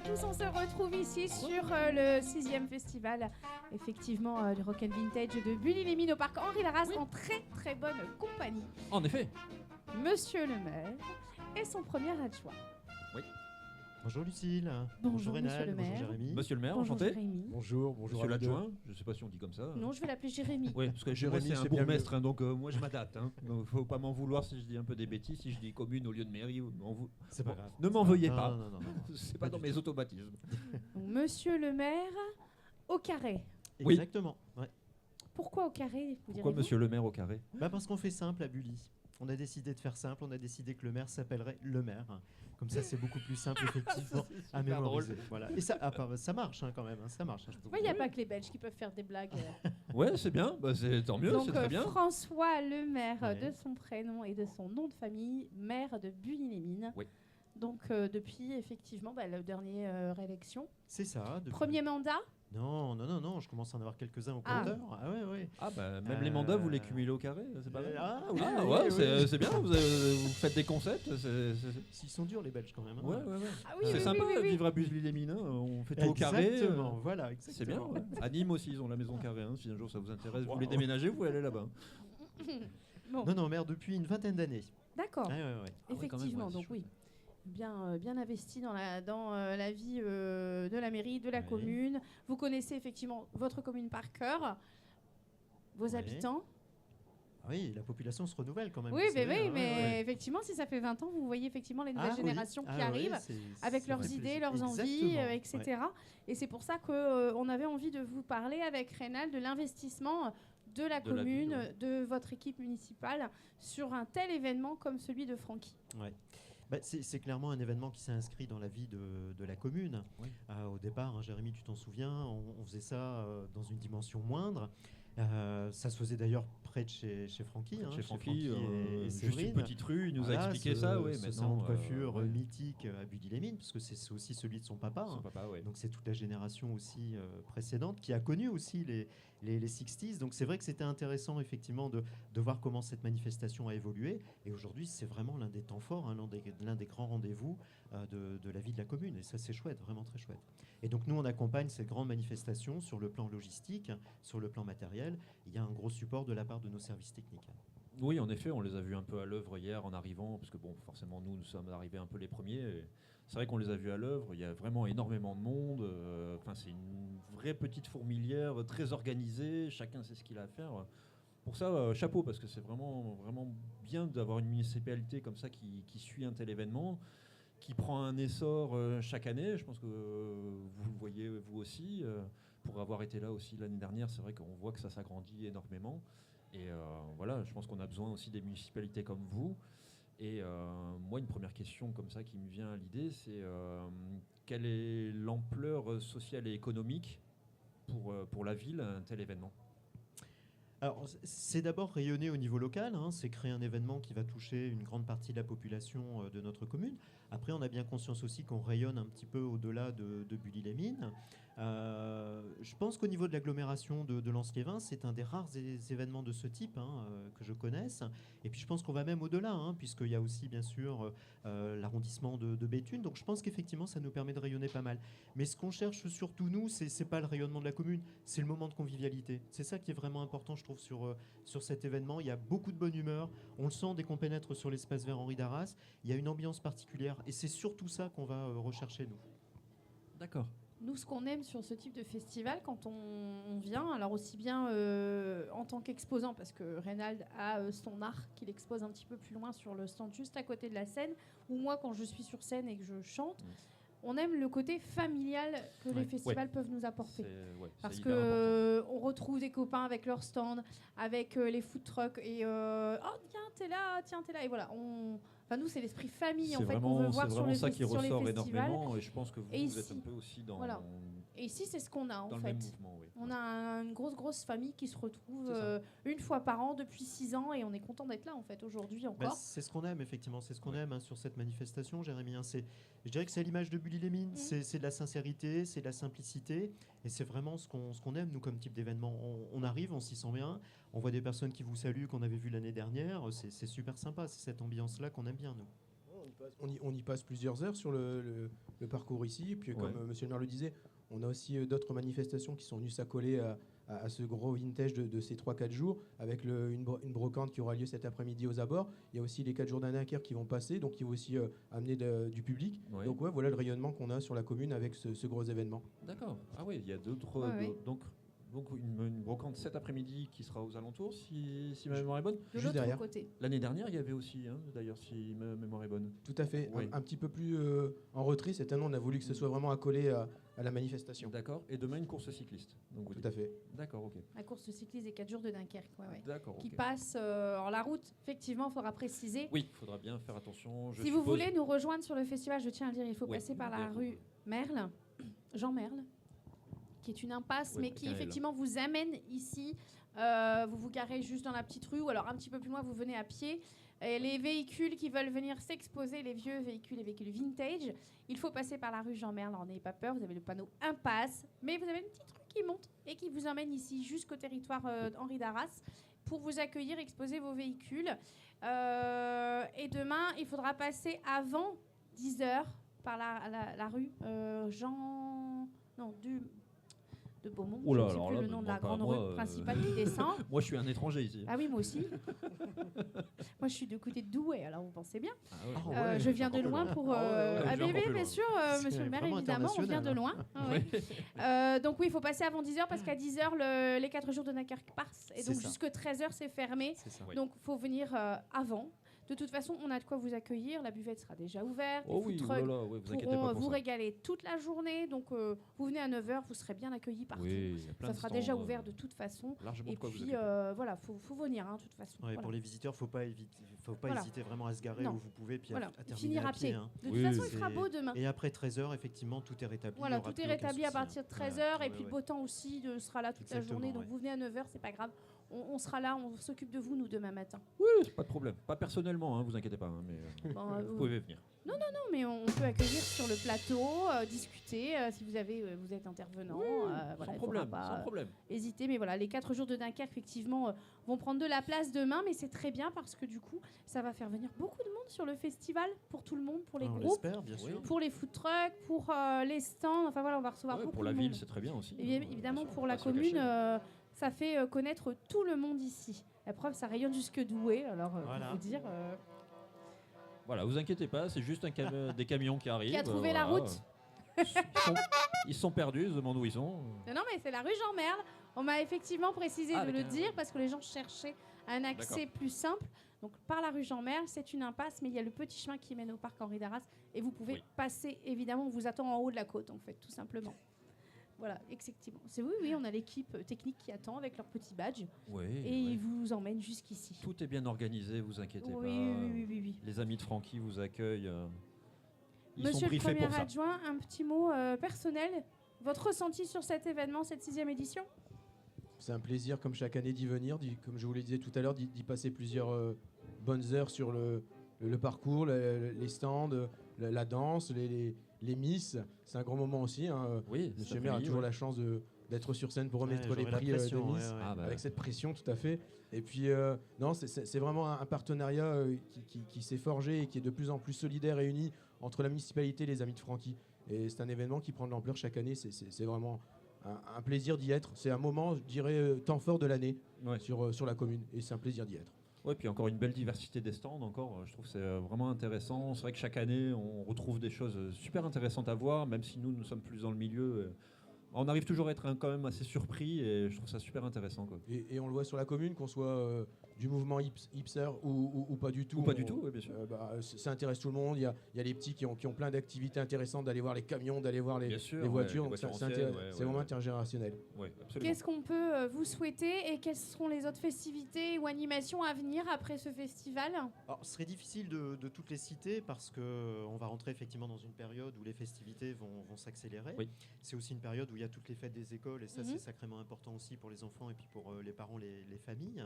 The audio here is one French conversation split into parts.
à tous, on se retrouve ici sur le 6e festival effectivement du Rock and Vintage de Bully-les-Mines au parc Henri Larras en très très bonne compagnie. En effet. Monsieur le maire et son premier adjoint. Oui. Bonjour Lucille. Bonjour Rénal. monsieur le maire. Bonjour Jérémy. Monsieur le maire, Bonjour enchanté. Jérémy. Bonjour, Monsieur l'adjoint, je ne sais pas si on dit comme ça. Non, je vais l'appeler Jérémy. Oui, parce que Jérémy, Jérémy, c'est un c'est bien bourgmestre, hein, donc moi je m'adapte. Hein. Donc faut pas m'en vouloir si je dis un peu des bêtises, si je dis commune au lieu de mairie. C'est pas grave. Ne m'en veuillez Non, pas. non, non, non. C'est pas dans mes automatismes. Donc, monsieur le maire au carré. Oui. Exactement. Ouais. Pourquoi au carré, vous Pourquoi direz-vous monsieur le maire au carré? Parce qu'on fait simple à Bully. On a décidé de faire simple, on a décidé que le maire s'appellerait le maire. Comme ça, c'est beaucoup plus simple, effectivement, à mémoriser. Voilà. Et ça, ça marche hein, quand même, hein, ça marche. Hein, Il n'y a pas que les Belges qui peuvent faire des blagues. Ouais, c'est bien, c'est tant mieux, Donc, c'est très bien. François le maire Ouais. de son prénom et de son nom de famille, maire de Bully-les-Mines. Oui. Donc depuis effectivement la dernière élection. C'est ça. depuis- Premier mandat. Non, non, non, non, je commence à en avoir quelques-uns au Ah. compteur. Ah ouais, ouais. Ah bah même les mandats, vous les cumulez au carré, c'est pas mal. Ah oui, Ah oui, ouais, oui, c'est oui. c'est bien, vous faites des concepts, Ils sont durs les Belges quand même. hein. Ouais, ouais, ouais. Ah oui, C'est oui, sympa oui, oui, oui. vivre à Bully-les-Mines, hein, on fait tout au carré. Exactement, voilà, exactement. C'est bien, ouais. À Nîmes aussi, ils ont la maison carrée, hein, si un jour ça vous intéresse, vous voulez Wow. déménager, vous pouvez aller là-bas. Bon, Non, non, maire depuis une vingtaine d'années. d'accord. Ouais, ouais, ouais. Ah ouais, quand même, Effectivement, ouais, c'est donc chouette. oui. Bien investi dans la vie de la mairie, de la Oui. commune. Vous connaissez effectivement votre commune par cœur, vos Oui. habitants. Ah oui, la population se renouvelle quand même. Oui, vous savez, hein, mais ouais. effectivement, si ça fait 20 ans, vous voyez effectivement les nouvelles Ah oui, générations qui ah ouais, arrivent. Avec ça leurs fait idées, plaisir. leurs envies, Exactement, etc. ouais. Et c'est pour ça qu'on avait envie de vous parler avec Rénal de l'investissement de la De la commune, ville, ouais. de votre équipe municipale sur un tel événement comme celui de Francky. Ouais. C'est clairement un événement qui s'est inscrit dans la vie de la commune. Oui. Au départ, hein, Jérémy, tu t'en souviens, on faisait ça dans une dimension moindre. Ça se faisait d'ailleurs près de chez Francky. Chez Francky, et juste une Séverine. petite rue, il nous Voilà, a expliqué ce- ça, oui, ce maintenant. salon de coiffure ouais. mythique à Bully-les-Mines, parce que c'est aussi celui de son papa. Son hein. papa, ouais. Donc c'est toute la génération aussi précédente qui a connu aussi les 60s. Donc c'est vrai que c'était intéressant effectivement de voir comment cette manifestation a évolué. Et aujourd'hui c'est vraiment l'un des temps forts, hein, l'un des grands rendez-vous de la vie de la commune. Et ça c'est chouette, vraiment très chouette. Et donc nous on accompagne cette grande manifestation sur le plan logistique, sur le plan matériel. Il y a un gros support de la part de nos services techniques. Oui, en effet, on les a vus un peu à l'œuvre hier en arrivant, parce que bon, forcément, nous sommes arrivés un peu les premiers. Et c'est vrai qu'on les a vus à l'œuvre. Il y a vraiment énormément de monde. Enfin, c'est une vraie petite fourmilière, très organisée. Chacun sait ce qu'il a à faire. Pour ça, chapeau, parce que c'est vraiment, vraiment bien d'avoir une municipalité comme ça qui suit un tel événement, qui prend un essor chaque année. Je pense que vous le voyez vous aussi. Pour avoir été là aussi l'année dernière, c'est vrai qu'on voit que ça s'agrandit énormément. Et voilà, je pense qu'on a besoin aussi des municipalités comme vous. Et moi, une première question comme ça qui me vient à l'idée, c'est quelle est l'ampleur sociale et économique pour la ville, un tel événement? Alors, c'est d'abord rayonner au niveau local, hein, c'est créer un événement qui va toucher une grande partie de la population de notre commune. Après, on a bien conscience aussi qu'on rayonne un petit peu au-delà de Bully-les-Mines. Je pense qu'au niveau de l'agglomération de Lens-Liévin, c'est un des rares événements de ce type hein, que je connaisse. Et puis je pense qu'on va même au-delà, hein, puisqu'il y a aussi bien sûr l'arrondissement de Béthune. Donc je pense qu'effectivement, ça nous permet de rayonner pas mal. Mais ce qu'on cherche surtout, nous, c'est pas le rayonnement de la commune, c'est le moment de convivialité. C'est ça qui est vraiment important, je trouve, sur cet événement. Il y a beaucoup de bonne humeur. On le sent dès qu'on pénètre sur l'espace vert Henri d'Arras. Il y a une ambiance particulière. Et c'est surtout ça qu'on va rechercher, nous. D'accord. Nous, ce qu'on aime sur ce type de festival, quand on vient, alors aussi bien en tant qu'exposant, parce que Reynald a son art qu'il expose un petit peu plus loin sur le stand juste à côté de la scène, ou moi quand je suis sur scène et que je chante, on aime le côté familial que les festivals peuvent nous apporter. Parce que on retrouve des copains avec leur stand, avec les food trucks, et oh tiens t'es là, et voilà. Enfin, nous, c'est l'esprit famille en fait, qu'on veut voir sur les ça qui sur les ressort festivals. énormément, et je pense que vous, Et vous êtes ici, un peu aussi dans, voilà. Et ici, c'est ce qu'on a en dans le fait. même mouvement. Oui. On a une grosse famille qui se retrouve C'est ça. une fois par an depuis 6 ans, et on est content d'être là en fait aujourd'hui encore. C'est ce qu'on aime effectivement, c'est ce qu'on aime hein, sur cette manifestation, Jérémy. Hein, je dirais que c'est l'image de Bully-les-Mines, c'est de la sincérité, c'est de la simplicité, et c'est vraiment ce qu'on aime nous comme type d'événement. On arrive, on s'y sent bien, on voit des personnes qui vous saluent qu'on avait vu l'année dernière, c'est super sympa, c'est cette ambiance-là qu'on aime bien nous. On y passe plusieurs heures sur le parcours ici. Et puis, comme Monsieur le maire le disait, on a aussi d'autres manifestations qui sont venues s'accoler à ce gros vintage de ces 3-4 jours, avec une brocante qui aura lieu cet après-midi aux abords. Il y a aussi les 4 jours d'un Dunkerque qui vont passer, donc qui vont aussi amener du public. Ouais. Donc voilà le rayonnement qu'on a sur la commune avec ce gros événement. D'accord. Ah oui, il y a d'autres... Donc une brocante cet après-midi qui sera aux alentours, si ma mémoire est bonne. De Juste l'autre derrière. côté. L'année dernière, il y avait aussi, d'ailleurs, si ma mémoire est bonne. Tout à fait. Oui. Un petit peu plus en retrait. Cette année, on a voulu que ce soit vraiment accolé à la manifestation. D'accord. Et demain, une course cycliste. Donc, vous Tout dites. à fait. D'accord, ok. La course cycliste des 4 jours de Dunkerque. D'accord, Qui ok. passe en la route. Effectivement, il faudra préciser. Oui, il faudra bien faire attention. Si vous voulez nous rejoindre sur le festival, je tiens à le dire, il faut passer par la D'accord. rue Merle, Jean Merle, qui est une impasse, mais qui avec un L. effectivement vous amène ici. Vous vous garez juste dans la petite rue, ou alors un petit peu plus loin, vous venez à pied. Et les véhicules qui veulent venir s'exposer, les vieux véhicules, les véhicules vintage, il faut passer par la rue Jean Merle. Alors n'ayez pas peur, vous avez le panneau impasse, mais vous avez une petite rue qui monte et qui vous emmène ici jusqu'au territoire Henri d'Arras pour vous accueillir, exposer vos véhicules. Et demain, il faudra passer avant 10h par la rue Jean... Non, de Beaumont. Oula, Je ne sais alors plus là, le me nom de la demande pas à grande moi, rue principale qui descend. Moi, je suis un étranger ici. Ah oui, moi aussi. Moi, je suis du côté de Douai, alors vous pensez bien. Ah ouais. Je viens de encore plus loin loin. pour... Ah ouais, bébé, encore plus bien loin. sûr, C'est monsieur le maire, vraiment évidemment, on vient de international, loin. Ah oui. Donc oui, il faut passer avant 10h parce qu'à 10h, les 4 jours de Dunkerque passent. Et C'est donc ça. jusque 13h, c'est fermé. C'est ça. Oui. Donc il faut venir avant. De toute façon, on a de quoi vous accueillir. La buvette sera déjà ouverte. Oh Les oui, food oh là trucks là, oui, vous inquiétez pourront pas pour vous ça. régaler toute la journée. Donc vous venez à 9h, vous serez bien accueillis partout. Oui, il y a plein Ça de sera stands, déjà ouvert de toute façon. Largement Et de quoi vous puis occuper. voilà, faut venir de toute façon. Ouais, Voilà. Pour les visiteurs, faut pas Voilà. hésiter vraiment à se garer Non. où vous pouvez, puis Voilà. à terminer Finir à pied. hein. De toute Oui, façon, il c'est- fera beau demain. Et après 13h, effectivement, tout est rétabli. il y Voilà, aura tout est plus aucun rétabli à souci, partir de hein. 13h. Ouais, Et puis ouais. le beau temps aussi sera là toute la Exactement, journée. Donc ouais. vous venez à 9h, c'est pas grave. On sera là, on s'occupe de vous, nous, demain matin. Oui, pas de problème. Pas personnellement, vous inquiétez pas. Mais Bon, vous pouvez venir. Non, mais on peut accueillir sur le plateau, discuter, si vous êtes intervenant. Voilà, Sans il problème, faudra pas, sans problème. hésiter. Mais voilà, les 4 jours de Dunkerque, effectivement, vont prendre de la place demain. Mais c'est très bien parce que du coup, ça va faire venir beaucoup de monde sur le festival, pour tout le monde, pour les On groupes, l'espère, bien sûr. pour les food trucks, pour les stands. Enfin voilà, on va recevoir Ouais, beaucoup pour la de ville, monde. c'est très bien aussi. Et bien, Bien évidemment, sûr, pour on la va pas se le commune, cacher. ça fait connaître tout le monde ici. La preuve, ça rayonne jusque Douai. Alors, Voilà. pour vous dire, Voilà, vous inquiétez pas, c'est juste des camions qui arrivent. qui a trouvé la voilà. route. Ils sont perdus, ils se demandent où ils sont. Non, mais c'est la rue Jean Merle. On m'a effectivement précisé Ah, de le avec un- dire parce que les gens cherchaient un accès plus simple. Donc, par la rue Jean Merle, c'est une impasse, mais il y a le petit chemin qui mène au parc Henri d'Arras. Et vous pouvez Oui. passer, évidemment, on vous attend en haut de la côte, en fait, tout simplement. Voilà, effectivement. C'est oui, on a l'équipe technique qui attend avec leur petit badge Oui, et ils vous emmènent jusqu'ici. tout est bien organisé, vous inquiétez Oui, pas. oui. Les amis de Francky vous accueillent. Ils sont Monsieur le briefés premier pour ça. adjoint, un petit mot personnel. Votre ressenti sur cet événement, cette 6e édition? C'est un plaisir, comme chaque année, d'y venir, comme je vous le disais tout à l'heure, d'y passer plusieurs bonnes heures sur le parcours, les stands, la danse, les miss. C'est un grand moment aussi. Hein. Oui, Monsieur ça le maire fait a toujours ouais. la chance d'être sur scène pour remettre Ouais, les j'aurais la prix pression, de Miss. ouais, ouais. Ah, bah, Avec cette pression, tout à fait. Et puis, non, c'est vraiment un partenariat qui s'est forgé et qui est de plus en plus solidaire et uni entre la municipalité et les Amis de Francky. Et c'est un événement qui prend de l'ampleur chaque année. C'est vraiment un plaisir d'y être. C'est un moment, je dirais, temps fort de l'année ouais. sur la commune. Et c'est un plaisir d'y être. Ouais, puis encore une belle diversité des stands. Encore, je trouve que c'est vraiment intéressant. C'est vrai que chaque année, on retrouve des choses super intéressantes à voir, même si nous sommes plus dans le milieu. On arrive toujours à être quand même assez surpris et je trouve ça super intéressant. Quoi. Et on le voit sur la commune, qu'on soit du mouvement hipster ou pas du tout. Ou pas du tout, oui, bien sûr. Ça intéresse tout le monde. Il y a les petits qui ont plein d'activités intéressantes, d'aller voir les camions, d'aller voir Bien sûr, les voitures. ouais, Donc les voitures c'est anciennes, ouais, vraiment ouais. intergénérationnel. Ouais, absolument. Qu'est-ce qu'on peut vous souhaiter et quelles seront les autres festivités ou animations à venir après ce festival? Alors, ce serait difficile de toutes les citer parce qu'on va rentrer effectivement dans une période où les festivités vont s'accélérer. Oui. C'est aussi une période où il y a toutes les fêtes des écoles et ça, Mhm. c'est sacrément important aussi pour les enfants et puis pour les parents, les familles.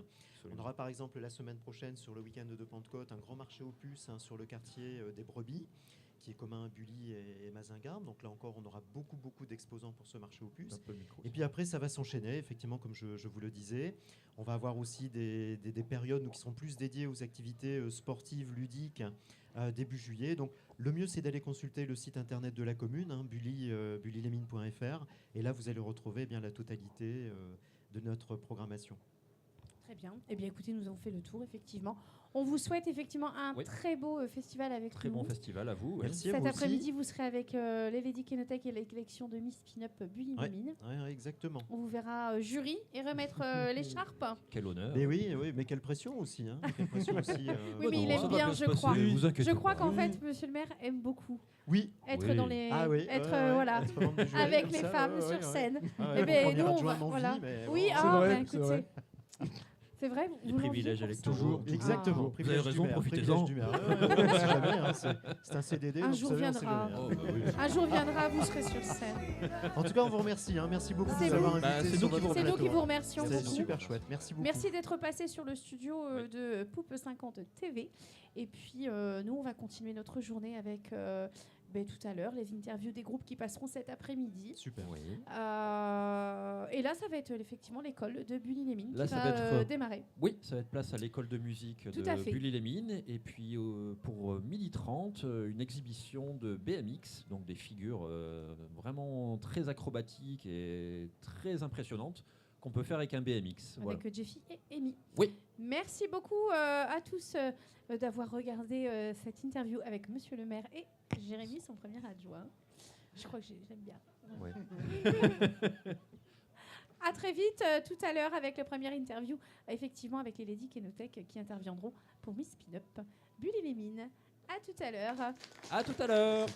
On aura par exemple la semaine prochaine sur le week-end de Pentecôte un grand marché aux puces sur le quartier des Brebis qui est commun à Bully et Mazingarbe. Donc là encore, on aura beaucoup d'exposants pour ce marché aux puces. Et puis après, ça va s'enchaîner, effectivement, comme je vous le disais. On va avoir aussi des périodes qui seront plus dédiées aux activités sportives, ludiques, début juillet. Donc le mieux, c'est d'aller consulter le site internet de la commune, bullylémine.fr. Et là, vous allez retrouver la totalité de notre programmation. Très bien. Eh bien, écoutez, nous avons fait le tour, effectivement. On vous souhaite effectivement un très beau festival avec nous. Très bon festival à vous. Merci à Cet vous après-midi, aussi. vous serez avec les Lady Kenotech et la collection de Miss Pin-Up Bully Lémine. Oui, exactement. On vous verra jury et remettre l'écharpe. Quel honneur. Mais oui, mais quelle pression aussi. Quelle pression aussi Oui, mais il aime bien, je crois. Je crois qu'en fait, monsieur le maire aime beaucoup être dans les... voilà, avec les femmes sur scène. Eh bien, nous, voilà. Mais oui, écoutez... C'est vrai, les privilèges électoraux. Toujours, exactement. Vous avez raison, profitez-en. C'est un CDD. Un jour viendra. Un jour viendra, vous serez sur scène. En tout cas, on vous remercie. Merci beaucoup de C'est nous avoir invités. C'est nous qui vous remercions. C'est beaucoup. super chouette. Merci beaucoup. Merci d'être passé sur le studio de Poupe 50 TV. Et puis, nous, on va continuer notre journée avec... tout à l'heure, les interviews des groupes qui passeront cet après-midi. Super. Oui. Et là, ça va être effectivement l'école de Bully-les-Mines qui ça va démarrer. Oui, ça va être place à l'école de musique de Bully-les-Mines. Et puis pour 12h30, une exhibition de BMX, donc des figures vraiment très acrobatiques et très impressionnantes qu'on peut faire avec un BMX. Avec Jeffy et Amy. Oui. Merci beaucoup à tous d'avoir regardé cette interview avec Monsieur le maire et Jérémy, son premier adjoint. Je crois que j'aime bien. Ouais. À très vite, tout à l'heure, avec la première interview, effectivement, avec les Lady Kenotech qui interviendront pour Miss Pin-Up Bully-les-Mines. À tout à l'heure. À tout à l'heure.